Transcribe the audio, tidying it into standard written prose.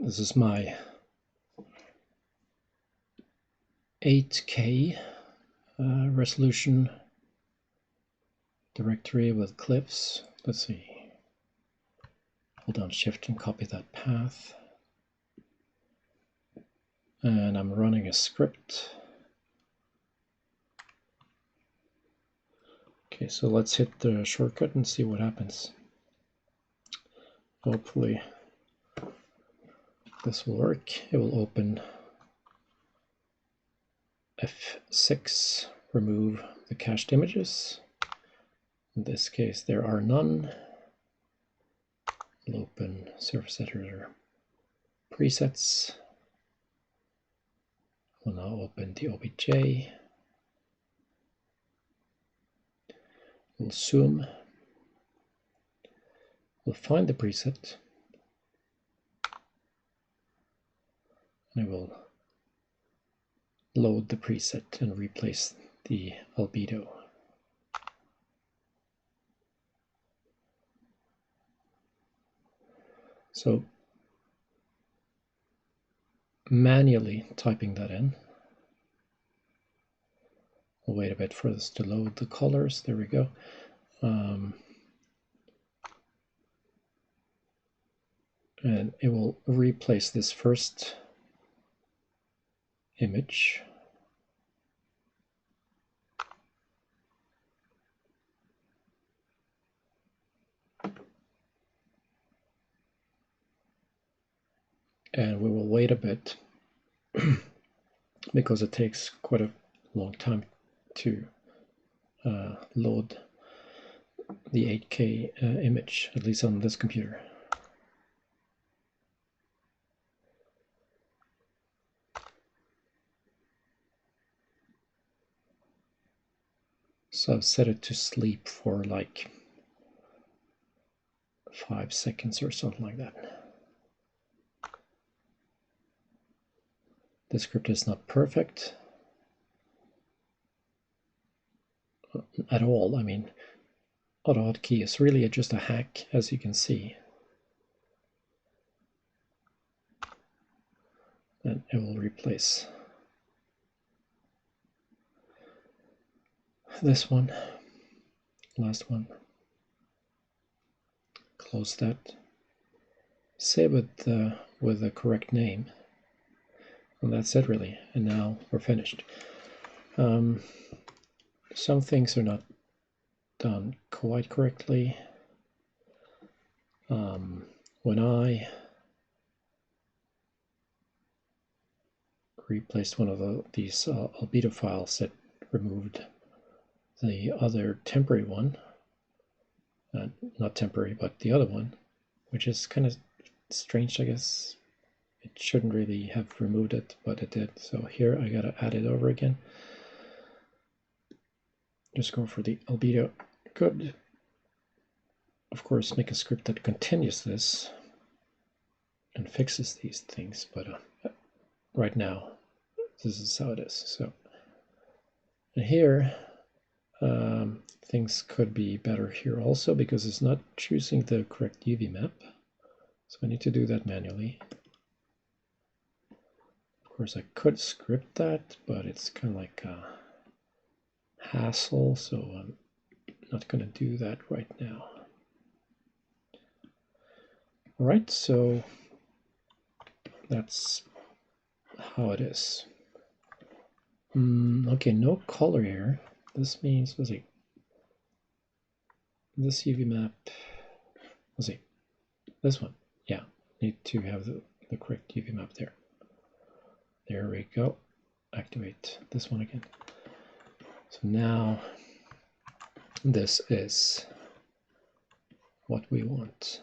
This is my AHK resolution directory with clips. Let's see. Hold down Shift and copy that path. And I'm running a script. Okay, so let's hit the shortcut and see what happens. Hopefully this will work. It will open F6, remove the cached images. In this case, there are none. We'll open Surface Editor presets. We'll now open the OBJ. We'll zoom. We'll find the preset. And I will load the preset and replace the albedo. So manually typing that in. We'll wait a bit for this to load the colors. There we go. And it will replace this first image. And we will wait a bit because it takes quite a long time to load the 8K image, at least on this computer. So I've set it to sleep for like 5 seconds or something like that. The script is not perfect at all. I mean, AutoHotkey is really just a hack, as you can see. And it will replace this one, last one. Close that. Save it with the correct name. And that's it really. And now we're finished. Some things are not done quite correctly. When I replaced one of these albedo files, it removed the other temporary one. Not temporary, but the other one, which is kind of strange, I guess. It shouldn't really have removed it, but it did. So here I gotta add it over again. Just go for the albedo. Could, of course, make a script that continues this and fixes these things, but right now this is how it is. So and here things could be better here also, because it's not choosing the correct UV map. So I need to do that manually. Of course, I could script that, but it's kind of like a hassle, so I'm not going to do that right now. All right, so that's how it is. Okay, no color here. This means, let's see, this UV map, let's see, this one, yeah, need to have the correct UV map there. There we go. Activate this one again. So now this is what we want.